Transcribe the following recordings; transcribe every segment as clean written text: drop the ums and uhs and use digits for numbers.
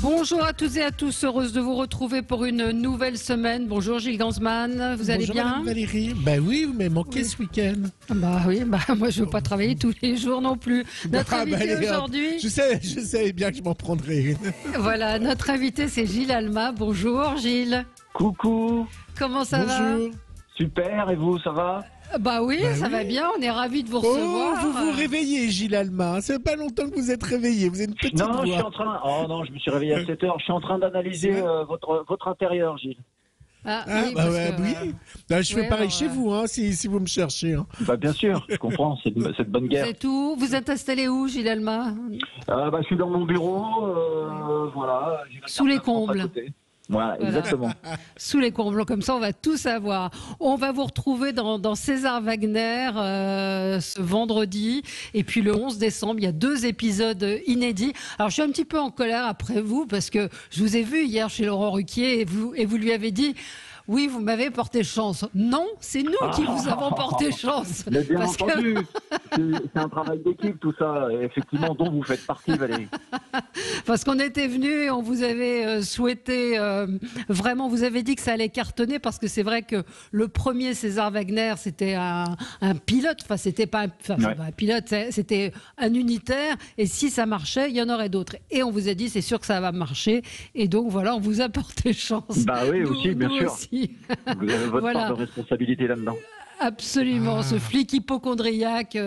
Bonjour à toutes et à tous, heureuse de vous retrouver pour une nouvelle semaine. Bonjour Gilles Gansman, vous allez bien? Bonjour Valérie. Ben oui, vous m'avez manqué ce week-end. Bah oui, moi je veux pas travailler tous les jours non plus. Notre invité aujourd'hui... Je savais bien que je m'en prendrais une. Voilà, notre invité c'est Gilles Alma. Bonjour Gilles. Coucou. Comment ça va? Super, et vous, ça va? Bah oui, ça va bien, on est ravis de vous recevoir. Vous vous réveillez, Gilles Alma. Ça fait pas longtemps que vous êtes réveillé, vous êtes une petite voix. Je suis en train... Oh non, je me suis réveillé à 7h. Je suis en train d'analyser votre intérieur, Gilles. Je fais pareil chez vous, si vous me cherchez. Hein. Bah bien sûr, je comprends, c'est de bonne guerre. C'est tout. Vous êtes installé où, Gilles Alma? Je suis dans mon bureau, voilà. Sous les combles. Voilà, exactement. Sous les combles, comme ça on va tout savoir. On va vous retrouver dans César Wagner ce vendredi. Et puis le 11 décembre, il y a 2 épisodes inédits. Alors je suis un petit peu en colère après vous parce que je vous ai vu hier chez Laurent Ruquier et vous lui avez dit... Oui, vous m'avez porté chance. Non, c'est nous qui vous avons porté chance. Mais bien entendu, c'est un travail d'équipe tout ça, et effectivement, dont vous faites partie, Valérie. Parce qu'on était venus et on vous avait souhaité, vraiment, vous avez dit que ça allait cartonner, parce que c'est vrai que le premier César Wagner, c'était un pilote, enfin c'était pas un pilote, c'était un unitaire, et si ça marchait, il y en aurait d'autres. Et on vous a dit, c'est sûr que ça va marcher, et donc voilà, on vous a porté chance. Bah oui, aussi, bien sûr. Aussi. Vous avez votre part de responsabilité là-dedans. Absolument, ce flic hypocondriaque,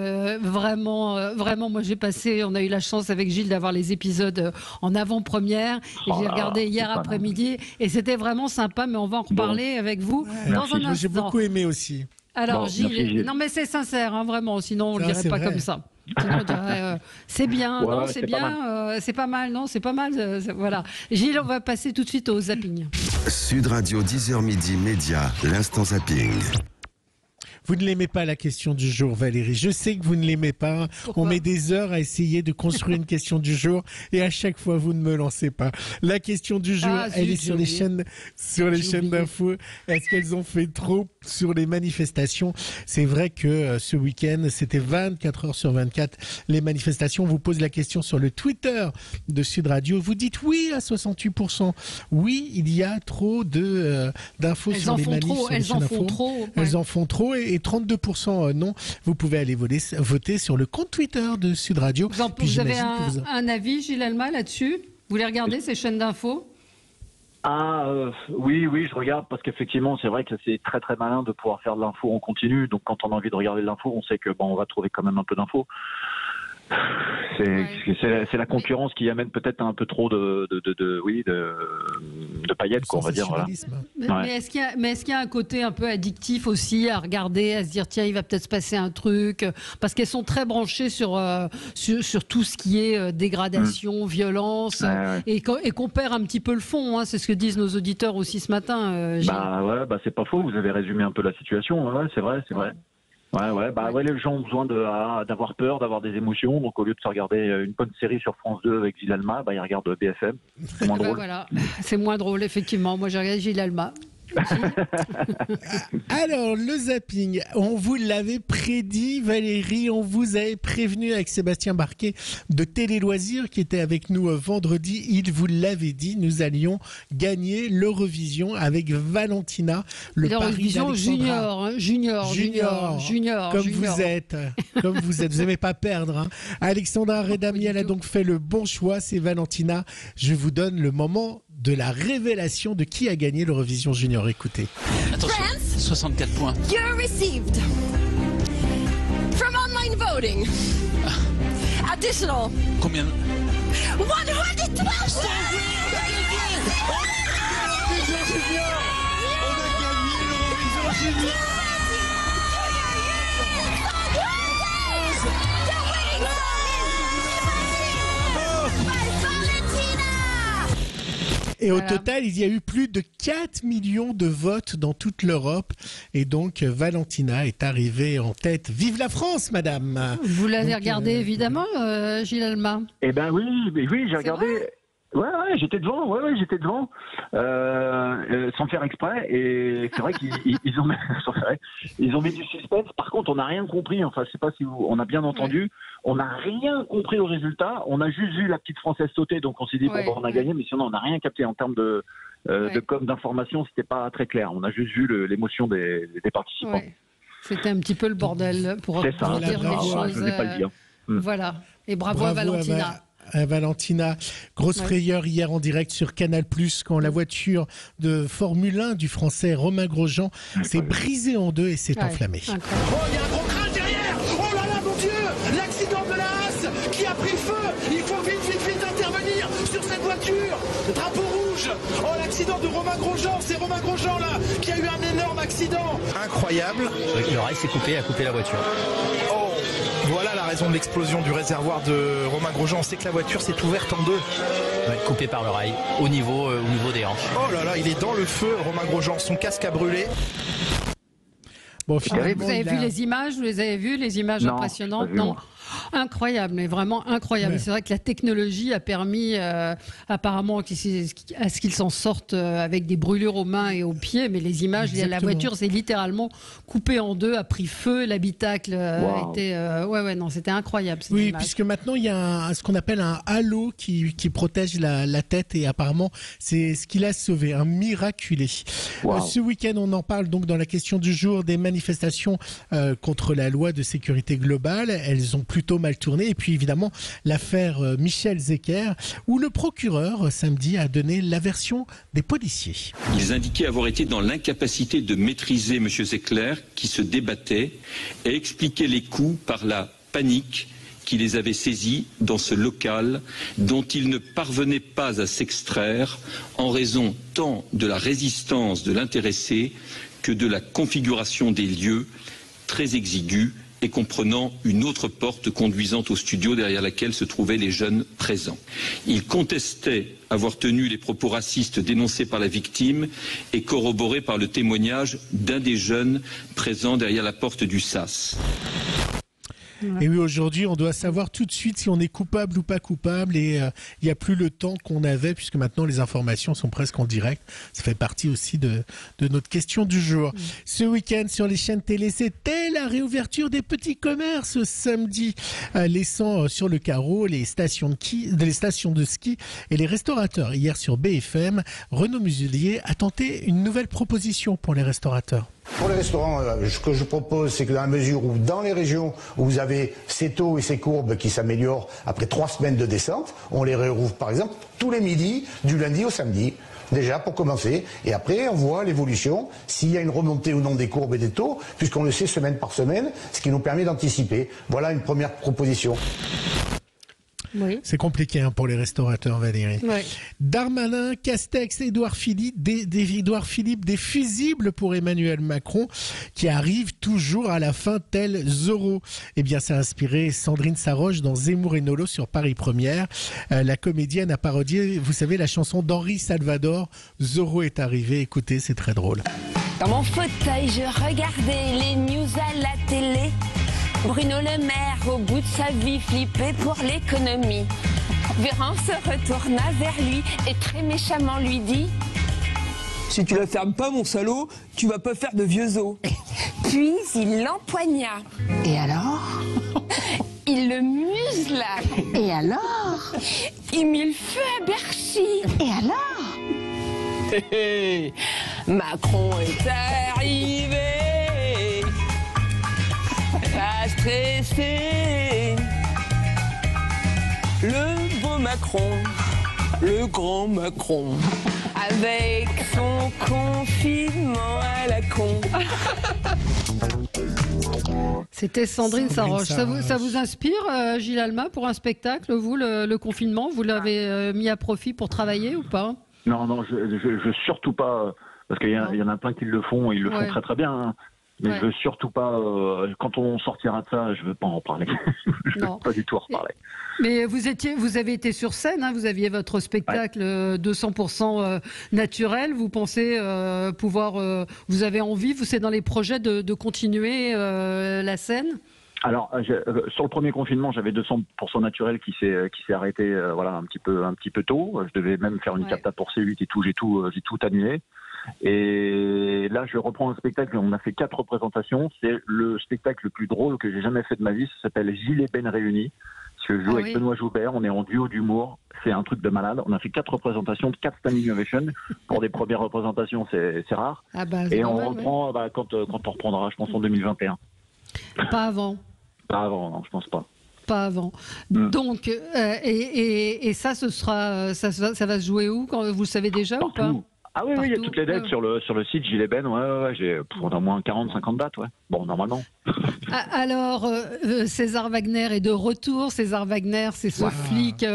vraiment, moi on a eu la chance avec Gilles d'avoir les épisodes en avant-première, et j'ai regardé hier après-midi, et c'était vraiment sympa, mais on va en reparler avec vous dans un instant. J'ai beaucoup aimé aussi. Alors Gilles, non mais c'est sincère, vraiment, sinon on ne le dirait pas comme ça. Sinon, on dirait, c'est bien, non, c'est bien, c'est pas mal, non, c'est pas mal, voilà. Gilles, on va passer tout de suite au zapping. Sud Radio 10h midi Média, l'instant zapping. Vous ne l'aimez pas, la question du jour, Valérie. Je sais que vous ne l'aimez pas. Pourquoi? On met des heures à essayer de construire une question du jour et à chaque fois, vous ne me lancez pas. La question du jour, elle est sur les chaînes d'infos. Est-ce qu'elles ont fait trop sur les manifestations? C'est vrai que ce week-end, c'était 24 heures sur 24 les manifestations. On vous pose la question sur le Twitter de Sud Radio. Vous dites oui à 68%. Oui, il y a trop d'infos sur les manifs. Elles en font trop. Elles en font trop et 32% non. Vous pouvez aller voter sur le compte Twitter de Sud Radio. Vous avez un avis, Gilles Alma, là-dessus? Vous les regardez, ces chaînes d'infos? Oui, je regarde, parce qu'effectivement, c'est vrai que c'est très très malin de pouvoir faire de l'info en continu. Donc quand on a envie de regarder de l'info, on sait que on va trouver quand même un peu d'infos. C'est la concurrence qui amène peut-être un peu trop de paillettes, quoi, on va dire. Voilà. Mais est-ce qu'il y a un côté un peu addictif aussi à regarder, à se dire tiens, il va peut-être se passer un truc, parce qu'elles sont très branchées sur tout ce qui est dégradation, violence, et qu'on perd un petit peu le fond. C'est ce que disent nos auditeurs aussi ce matin. C'est pas faux. Vous avez résumé un peu la situation. C'est vrai. Les gens ont besoin d'avoir peur, d'avoir des émotions. Donc, au lieu de se regarder une bonne série sur France 2 avec Gilles Alma, ils regardent BFM. C'est moins drôle. Voilà, c'est moins drôle, effectivement. Moi, j'ai regardé Gilles Alma. Alors, le zapping, on vous l'avait prédit, Valérie, on vous avait prévenu avec Sébastien Barquet de Télé Loisirs qui était avec nous vendredi. Il vous l'avait dit, nous allions gagner l'Eurovision avec Valentina, le pari d'Alexandra. Junior. Comme vous êtes. Vous n'aimez pas perdre. Alexandra Redamiel a donc fait le bon choix, c'est Valentina. Je vous donne le moment de la révélation de qui a gagné l'Eurovision Junior. Écoutez. Attention, 64 points. You're received from online voting. Additional. Combien? 112. Et au total, il y a eu plus de 4 millions de votes dans toute l'Europe. Et donc, Valentina est arrivée en tête. Vive la France, madame! Vous l'avez regardé, évidemment, Gilles Alma? Eh ben oui, j'ai regardé. Ouais, j'étais devant, j'étais devant, sans faire exprès, et c'est vrai qu'ils ont mis du suspense. Par contre, on n'a rien compris. Enfin, je sais pas si on a bien entendu. On n'a rien compris au résultat. On a juste vu la petite Française sauter, donc on s'est dit bon, on a gagné, mais sinon on n'a rien capté en termes de com, d'information. C'était pas très clair. On a juste vu l'émotion des participants. Ouais. C'était un petit peu le bordel pour dire les choses. Je voulais pas le dire. Voilà. Et bravo à Valentina. Valentina, grosse frayeur hier en direct sur Canal+, quand la voiture de Formule 1 du français Romain Grosjean s'est brisée en deux et s'est enflammée. Oh, il y a un gros crash derrière! Oh là là, mon Dieu! L'accident de la Haas qui a pris feu! Il faut vite intervenir sur cette voiture! Drapeau rouge! Oh, l'accident de Romain Grosjean! C'est Romain Grosjean là qui a eu un énorme accident! Incroyable! Le rail s'est coupé, a coupé la voiture. Oh! Voilà la raison de l'explosion du réservoir de Romain Grosjean. On sait que la voiture s'est ouverte en deux. Coupé par le rail, au niveau des hanches. Oh là là, il est dans le feu, Romain Grosjean. Son casque a brûlé. Bon, vous avez vu les images? Vous les avez vues, les images impressionnantes? Non. Incroyable, mais vraiment incroyable. C'est vrai que la technologie a permis apparemment à ce qu'ils s'en sortent avec des brûlures aux mains et aux pieds, mais les images, la voiture s'est littéralement coupée en deux, a pris feu, l'habitacle était... c'était incroyable. Oui, image. Puisque maintenant il y a ce qu'on appelle un halo qui protège la tête, et apparemment c'est ce qui l'a sauvé, un miraculé. Ce week-end, on en parle donc dans la question du jour des manifestations contre la loi de sécurité globale. Elles ont plutôt mal tourné. Et puis évidemment l'affaire Michel Zecker, où le procureur samedi a donné la version des policiers. Ils indiquaient avoir été dans l'incapacité de maîtriser M. Zecker qui se débattait, et expliquaient les coups par la panique qui les avait saisis dans ce local dont ils ne parvenaient pas à s'extraire en raison tant de la résistance de l'intéressé que de la configuration des lieux très exigus et comprenant une autre porte conduisant au studio derrière laquelle se trouvaient les jeunes présents. Ils contestaient avoir tenu les propos racistes dénoncés par la victime et corroborés par le témoignage d'un des jeunes présents derrière la porte du SAS. Et oui, aujourd'hui, on doit savoir tout de suite si on est coupable ou pas coupable, et il n'y a plus le temps qu'on avait, puisque maintenant les informations sont presque en direct. Ça fait partie aussi de notre question du jour. Ce week-end, sur les chaînes télé, c'était la réouverture des petits commerces samedi, laissant sur le carreau les stations de ski et les restaurateurs. Hier sur BFM, Renaud Muselier a tenté une nouvelle proposition pour les restaurateurs. Pour les restaurants, ce que je propose, c'est que dans la mesure où dans les régions où vous avez ces taux et ces courbes qui s'améliorent après 3 semaines de descente, on les réouvre par exemple tous les midis, du lundi au samedi. Déjà pour commencer, et après on voit l'évolution, s'il y a une remontée ou non des courbes et des taux, puisqu'on le sait semaine par semaine, ce qui nous permet d'anticiper. Voilà une première proposition. Oui. C'est compliqué pour les restaurateurs, Valérie. Oui. Darmanin, Castex, Édouard Philippe, des fusibles pour Emmanuel Macron, qui arrivent toujours à la fin tel Zorro. Eh bien, ça a inspiré Sandrine Saroche dans Zemmour et Nolo sur Paris Première. La comédienne a parodié, vous savez, la chanson d'Henri Salvador, Zorro est arrivé. Écoutez, c'est très drôle. Dans mon fauteuil, je regardais les news à la télé. Bruno Le Maire, au bout de sa vie, flippait pour l'économie. Véran se retourna vers lui et très méchamment lui dit: si tu la fermes pas, mon salaud, tu vas pas faire de vieux os. Puis il l'empoigna. Et alors? Il le musela. Et alors? Il mit le feu à Bercy. Et alors? Macron est arrivé. Pas stressé. Le beau Macron, le grand Macron, avec son confinement à la con. C'était Sandrine Saroche. Ça vous inspire, Gilles Alma, pour un spectacle, vous, le confinement? Vous l'avez mis à profit pour travailler ou pas? Non, je surtout pas, parce qu'il y en a plein qui le font, ils le font très très bien. Hein. Mais je veux surtout pas, quand on sortira de ça, je veux pas en parler. Je veux pas du tout en reparler. Mais vous avez été sur scène, hein, vous aviez votre spectacle 200% naturel. Vous pensez pouvoir, vous avez envie, c'est dans les projets de continuer la scène? Alors, sur le premier confinement, j'avais 200% naturel qui s'est arrêté voilà, un petit peu tôt. Je devais même faire une capta pour C8 et tout, j'ai tout annulé. Et là, je reprends un spectacle. On a fait 4 représentations. C'est le spectacle le plus drôle que j'ai jamais fait de ma vie. Ça s'appelle Gilles et Ben réunis. Parce que je joue avec Benoît Joubert. On est en duo d'humour. C'est un truc de malade. On a fait 4 représentations, 4 standing ovations. Pour des premières représentations, c'est rare. Ah bah, et on reprend quand on reprendra, je pense, en 2021. Pas avant. Pas avant, non, je pense pas. Pas avant. Donc, et ça, ça va se jouer où quand vous le savez déjà ou pas? Ah oui, il y a toutes les dates sur le site Gilles et Ben. Ouais, j'ai au moins 40-50 dates, ouais. Bon, normalement. Alors, César Wagner est de retour. César Wagner, c'est ce flic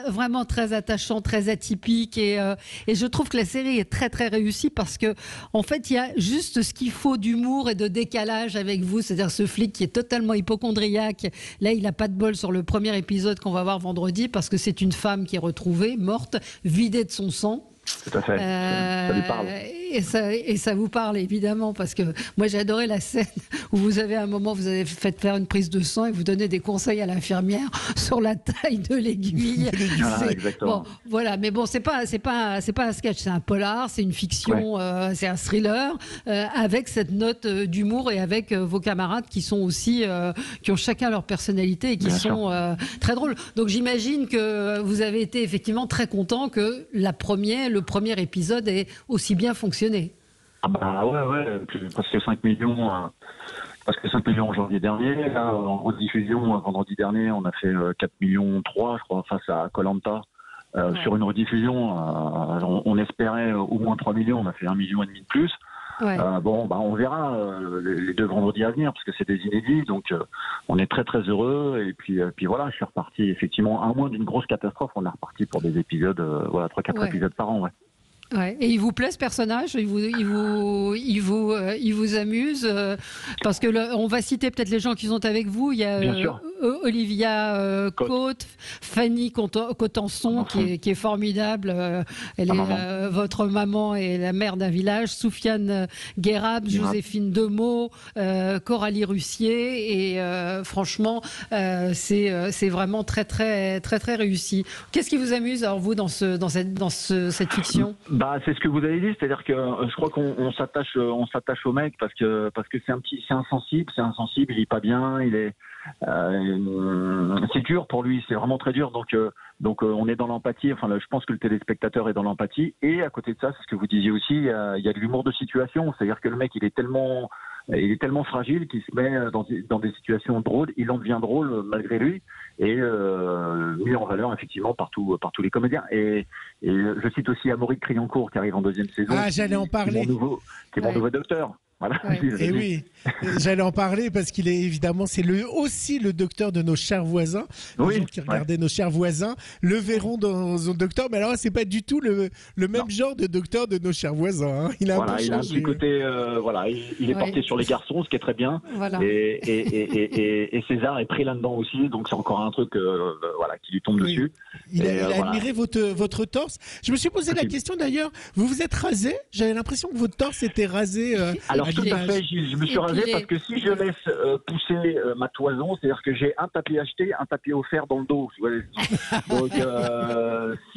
vraiment très attachant, très atypique. Et je trouve que la série est très, très réussie parce que, en fait, il y a juste ce qu'il faut d'humour et de décalage avec vous. C'est-à-dire ce flic qui est totalement hypocondriaque. Là, il n'a pas de bol sur le premier épisode qu'on va voir vendredi parce que c'est une femme qui est retrouvée, morte, vidée de son sang. Tout à fait. Ça lui parle. Et ça vous parle évidemment parce que moi j'ai adoré la scène où vous avez un moment, vous avez fait faire une prise de sang et vous donnez des conseils à l'infirmière sur la taille de l'aiguille. Exactement. Bon, voilà, mais bon, c'est pas un sketch, c'est un polar, c'est une fiction, c'est un thriller avec cette note d'humour et avec vos camarades qui sont aussi qui ont chacun leur personnalité et qui sont très drôles. Donc j'imagine que vous avez été effectivement très content que le premier épisode ait aussi bien fonctionné. Ah bah ouais, presque 5 millions. Parce que 5 millions en janvier dernier. Là, en rediffusion, vendredi dernier, on a fait 4 millions 3, je crois, face à Koh-Lanta. Sur une rediffusion, on espérait au moins 3 millions. On a fait 1,5 million de plus. On verra les 2 vendredis à venir parce que c'est des inédits. Donc, on est très, très heureux. Et puis voilà, je suis reparti. Effectivement, à moins d'une grosse catastrophe, on est reparti pour des épisodes, 3-4 épisodes par an, ouais. Ouais. Et il vous plaît ce personnage? Il vous amuse parce que on va citer peut-être les gens qui sont avec vous. Il y a Olivia Côte, Fanny Cotenson qui est formidable. Elle est votre maman et la mère d'un village. Soufiane Guérab, Joséphine Demeaux, Coralie Russier et franchement c'est vraiment très très très très réussi. Qu'est-ce qui vous amuse alors vous dans cette fiction? C'est ce que vous avez dit, c'est-à-dire que je crois qu'on s'attache au mec parce que c'est insensible, il est pas bien, c'est dur pour lui, c'est vraiment très dur, donc on est dans l'empathie. Enfin, je pense que le téléspectateur est dans l'empathie et à côté de ça, c'est ce que vous disiez aussi, il y a de l'humour de situation, c'est-à-dire que le mec il est tellement fragile qu'il se met dans des situations drôles, il en devient drôle malgré lui et mis en valeur effectivement par tous les comédiens. Et je cite aussi Amaury de Criancourt qui arrive en 2e saison. Ah, j'allais en parler. Qui est mon nouveau docteur. Voilà. Et oui, j'allais en parler parce qu'il est évidemment, c'est aussi le docteur de Nos Chers Voisins. Les gens qui regardaient Nos Chers Voisins le verront dans un docteur, mais alors là, c'est pas du tout le même genre de docteur de Nos Chers Voisins. Hein. Il a un petit côté, il est porté sur les garçons, ce qui est très bien. Voilà. Et César est pris là-dedans aussi, donc c'est encore un truc qui lui tombe dessus. Il a admiré votre torse. Je me suis posé la question d'ailleurs, vous vous êtes rasé? J'avais l'impression que votre torse était rasé. Alors tout à fait, je me suis rasé parce que si je laisse pousser ma toison, c'est-à-dire que j'ai un tapis acheté, un tapis offert dans le dos. Donc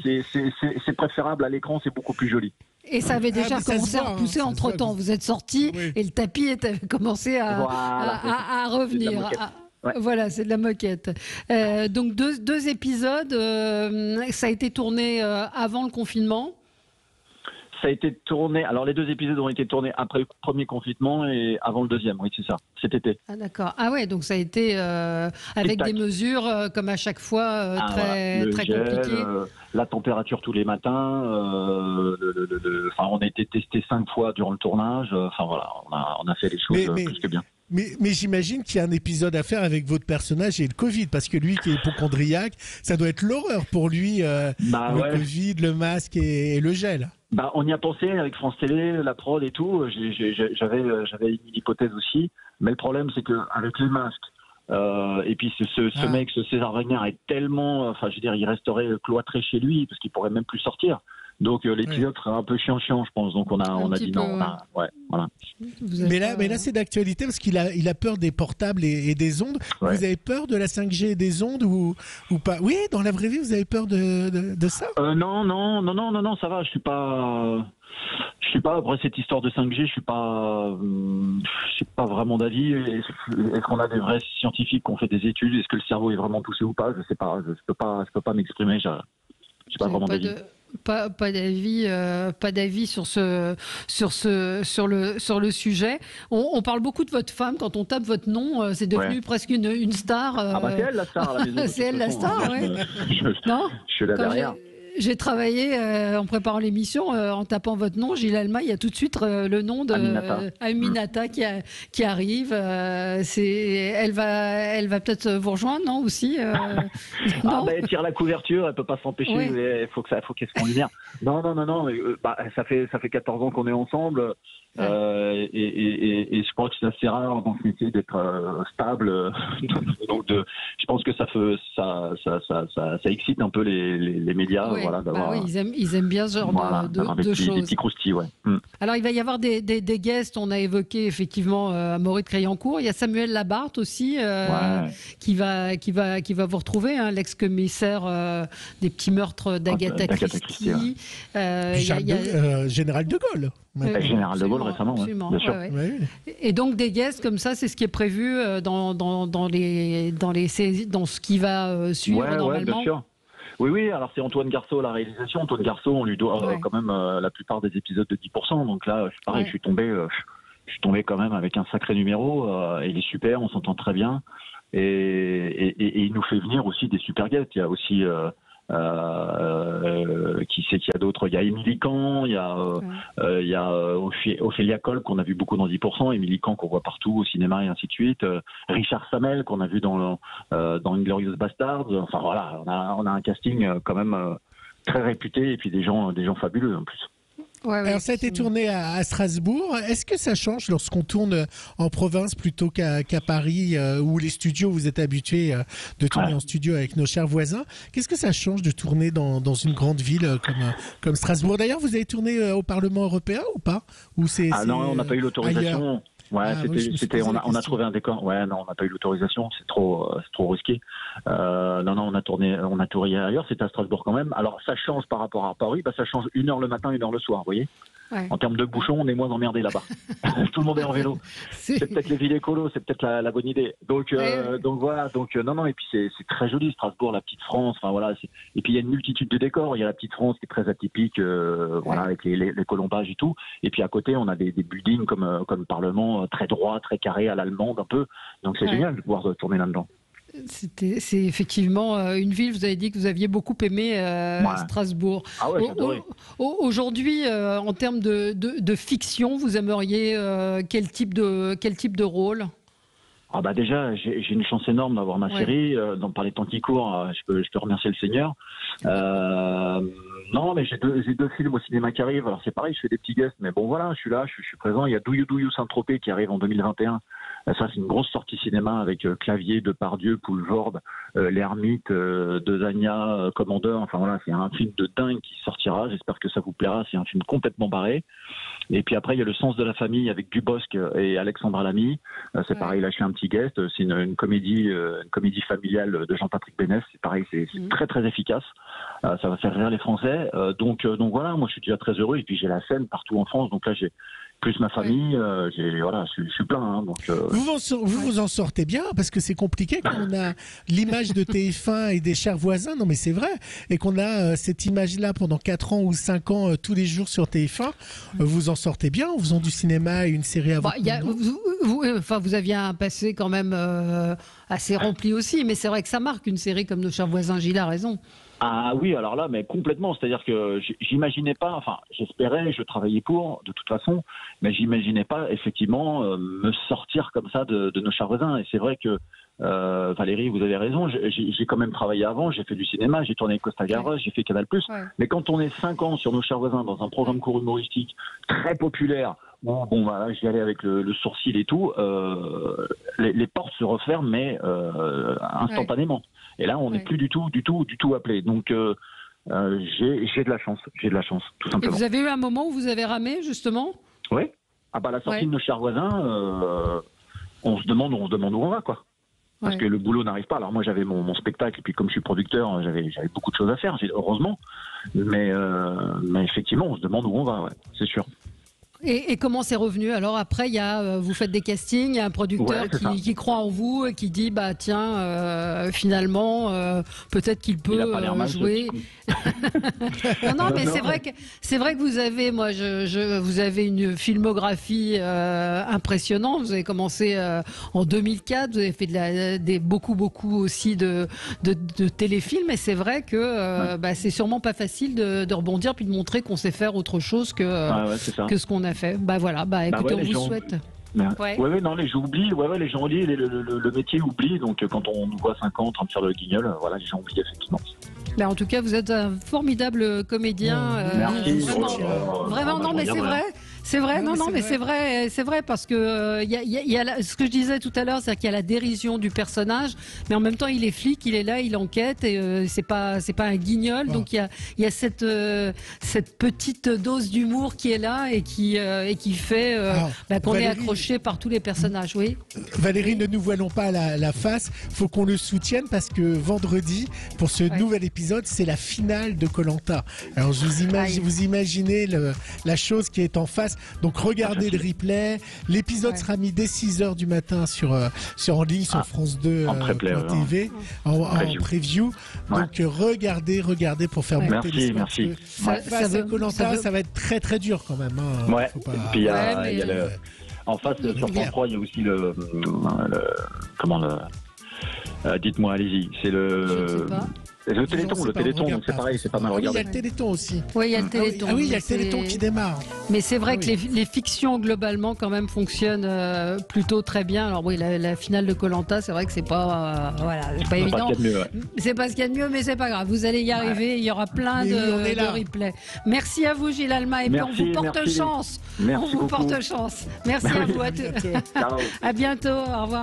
c'est préférable à l'écran, c'est beaucoup plus joli. Et ça avait déjà commencé à repousser entre-temps. Vous êtes sorti et le tapis avait commencé à revenir. Voilà, c'est de la moquette. Donc deux épisodes, ça a été tourné avant le confinement. Ça a été tourné. Alors les 2 épisodes ont été tournés après le premier confinement et avant le deuxième. Oui, c'est ça. Cet été. Ah d'accord. Ah ouais, donc ça a été avec des mesures comme à chaque fois très compliquées. La température tous les matins. On a été testé 5 fois durant le tournage. On a fait les choses plus que bien. Mais j'imagine qu'il y a un épisode à faire avec votre personnage et le Covid, parce que lui qui est hypocondriaque, ça doit être l'horreur pour lui, le Covid, le masque et le gel. On y a pensé avec France Télé, la prod et tout. J'avais une hypothèse aussi, mais le problème c'est que avec les masques et puis ce mec, ce César Wagner est tellement, il resterait cloîtré chez lui parce qu'il pourrait même plus sortir. Donc l'épisode sera un peu chiant, je pense. Donc on a dit non. Ouais, voilà. Mais là, c'est d'actualité parce qu'il a peur des portables et des ondes. Ouais. Vous avez peur de la 5G et des ondes ou pas? Oui, dans la vraie vie, vous avez peur de ça? Non, ça va. Je suis pas. Après cette histoire de 5G, je suis pas vraiment d'avis. Est-ce qu'on a des vrais scientifiques qui ont fait des études? Est-ce que le cerveau est vraiment poussé ou pas? Je sais pas. Je peux pas m'exprimer. Je n'ai pas vraiment d'avis. Pas d'avis sur le sujet. On parle beaucoup de votre femme. Quand on tape votre nom, c'est devenu presque une star. C'est elle la star à la maison. C'est elle la star, oui. Non, je suis là derrière. J'ai travaillé en préparant l'émission, en tapant votre nom, Gilles Alma, il y a tout de suite le nom de Aminata qui arrive. Elle va peut-être vous rejoindre, non, aussi non elle tire la couverture, elle peut pas s'empêcher. Il faut qu'elle soit en lumière. Non. Ça fait 14 ans qu'on est ensemble. Et je pense que c'est assez rare dans ce métier d'être stable. Donc je pense que ça excite un peu les médias. Voilà, ils aiment bien ce genre de choses. Des petits croustilles, ouais. Alors il va y avoir des guests. On a évoqué effectivement Amaury de Crayancourt. Il y a Samuel Labarthe aussi qui va vous retrouver, hein, l'ex-commissaire des petits meurtres d'Agatha Christie. Général de Gaulle. Général de Gaulle récemment, bien sûr. Ouais. Et donc des guests comme ça, c'est ce qui est prévu dans ce qui va suivre normalement. Ouais, bien sûr. Oui, alors c'est Antoine Garceau à la réalisation. Antoine Garceau, on lui doit quand même la plupart des épisodes de 10%. Donc là, pareil, je suis tombé quand même avec un sacré numéro. Il est super, on s'entend très bien. Et il nous fait venir aussi des super guests. Il y a aussi... qui c'est qu'il y a d'autres? Il y a Émilie Kahn, il y a Ophélia Kolb qu'on a vu beaucoup dans 10%, Émilie Kahn qu'on voit partout au cinéma et ainsi de suite, Richard Samel qu'on a vu dans Inglourious Basterds. Enfin voilà, on a un casting quand même très réputé et puis des gens fabuleux en plus. Alors ça a été tourné à Strasbourg. Est-ce que ça change lorsqu'on tourne en province plutôt qu'à Paris, où les studios, vous êtes habitués de tourner en studio avec nos chers voisins? Qu'est-ce que ça change de tourner dans une grande ville comme Strasbourg? D'ailleurs, vous avez tourné au Parlement européen ou pas? Non, on n'a pas eu l'autorisation. On a trouvé un décor. Ouais, non, on n'a pas eu l'autorisation. C'est trop risqué. Non, on a tourné ailleurs. C'était à Strasbourg quand même. Alors, ça change par rapport à Paris. Ça change 1 heure le matin, 1 heure le soir. Vous voyez. Ouais. En termes de bouchons, on est moins emmerdé là-bas. Tout le monde est en vélo. C'est peut-être les villes écolos, c'est peut-être la bonne idée. Donc voilà. Non. Et puis c'est très joli Strasbourg, la petite France. Enfin voilà. Et puis il y a une multitude de décors. Il y a la petite France qui est très atypique, avec les colombages et tout. Et puis à côté, on a des buildings comme le Parlement, très droit, très carré à l'allemande un peu. Donc c'est génial de pouvoir tourner là-dedans. C'est effectivement une ville, vous avez dit que vous aviez beaucoup aimé Strasbourg. Ah ouais, j'adorais. Aujourd'hui, en termes de fiction, vous aimeriez quel type de rôle? Déjà, j'ai une chance énorme d'avoir ma série. Par les temps qui courent, je peux remercier le Seigneur. Non, mais j'ai deux films au cinéma qui arrivent. Alors c'est pareil, je fais des petits guests, mais bon voilà, je suis là, je suis présent. Il y a Do You Saint-Tropez qui arrive en 2021. Ça, c'est une grosse sortie cinéma avec Clavier, Depardieu, Poulvorde, L'Ermite, Dezania, Commandeur. Enfin voilà, c'est un film de dingue qui sortira. J'espère que ça vous plaira. C'est un film complètement barré. Et puis après, il y a Le Sens de la famille avec Dubosc et Alexandra Lamy. C'est pareil, là je fais un petit guest. C'est une comédie familiale de Jean-Patrick Bénès. C'est pareil, c'est très très efficace. Ça va faire rire les Français. Donc voilà, moi je suis déjà très heureux. Et puis j'ai la scène partout en France. Donc là j'ai plus ma famille. Je suis plein. Hein, donc, vous en sortez bien parce que c'est compliqué quand on a l'image de TF1 et des chers voisins. Non mais c'est vrai. Et qu'on a cette image-là pendant 4 ans ou 5 ans tous les jours sur TF1. Vous en sortez bien en faisant du cinéma et une série à vous aviez un passé quand même assez rempli aussi. Mais c'est vrai que ça marque une série comme Nos chers voisins. Gilles a raison. Ah oui, alors là, mais complètement. C'est-à-dire que j'imaginais pas, enfin, j'espérais, je travaillais pour, de toute façon, mais j'imaginais pas, effectivement, me sortir comme ça de Nos chers voisins. Et c'est vrai que, Valérie, vous avez raison, j'ai quand même travaillé avant, j'ai fait du cinéma, j'ai tourné avec Costa Gavras, j'ai fait Canal+. Mais quand on est 5 ans sur Nos chers voisins dans un programme court humoristique très populaire, voilà, j'y allais avec le sourcil et tout, les portes se referment, mais instantanément. Et là, on n'est plus du tout appelé. Donc J'ai de la chance, tout Et simplement. vous avez eu un moment où vous avez ramé, justement? Oui. Ah bah la sortie de nos chers voisins, on se demande où on va, quoi. Parce que le boulot n'arrive pas. Alors moi j'avais mon spectacle et puis comme je suis producteur, j'avais beaucoup de choses à faire, heureusement. Mais effectivement, on se demande où on va, c'est sûr. Et comment c'est revenu? Alors après, vous faites des castings, il y a un producteur qui croit en vous et qui dit bah tiens, finalement, peut-être qu'il peut jouer. non, mais c'est vrai que vous avez, vous avez une filmographie impressionnante. Vous avez commencé en 2004, vous avez fait beaucoup aussi de téléfilms, et c'est vrai que c'est sûrement pas facile de rebondir puis de montrer qu'on sait faire autre chose que ce qu'on a fait. Bah voilà, écoutez, on vous souhaite. Non, les gens oublient, les gens oublient, le métier oublie, donc quand on nous voit 5 ans en train de faire le guignol, les gens oublient effectivement. En tout cas, vous êtes un formidable comédien. Merci. Vraiment, non, mais c'est vrai. C'est vrai, mais c'est vrai parce que ce que je disais tout à l'heure, c'est qu'il y a la dérision du personnage, mais en même temps il est flic, il est là, il enquête et c'est pas un guignol, donc il y a cette petite dose d'humour qui est là et qui fait qu'on est accroché par tous les personnages. Oui. Valérie, ne nous voilons pas la face, faut qu'on le soutienne parce que vendredi, pour ce nouvel épisode, c'est la finale de Koh-Lanta. Alors vous imaginez la chose qui est en face. Donc regardez le replay. L'épisode sera mis dès 6h du matin en ligne sur France 2 TV en preview. Donc regardez pour faire monter les scores. Merci. Face à Koh-Lanta, ça va être très très dur quand même. Et puis il y a en face sur France 3, il y a aussi dites-moi, allez-y. C'est le Téléthon, donc c'est pareil, c'est pas mal regardé. Il y a le Téléthon aussi. Oui, il y a le Téléthon. Il y a le Téléthon qui démarre. Mais c'est vrai que les fictions, globalement, quand même, fonctionnent plutôt très bien. Alors oui, la finale de Koh-Lanta, c'est vrai que c'est pas évident. C'est pas ce qu'il y a de mieux, mais c'est pas grave. Vous allez y arriver, il y aura plein de replays. Merci à vous, Gilles Alma, et puis on vous porte chance. Merci beaucoup. Merci à vous. À bientôt, au revoir.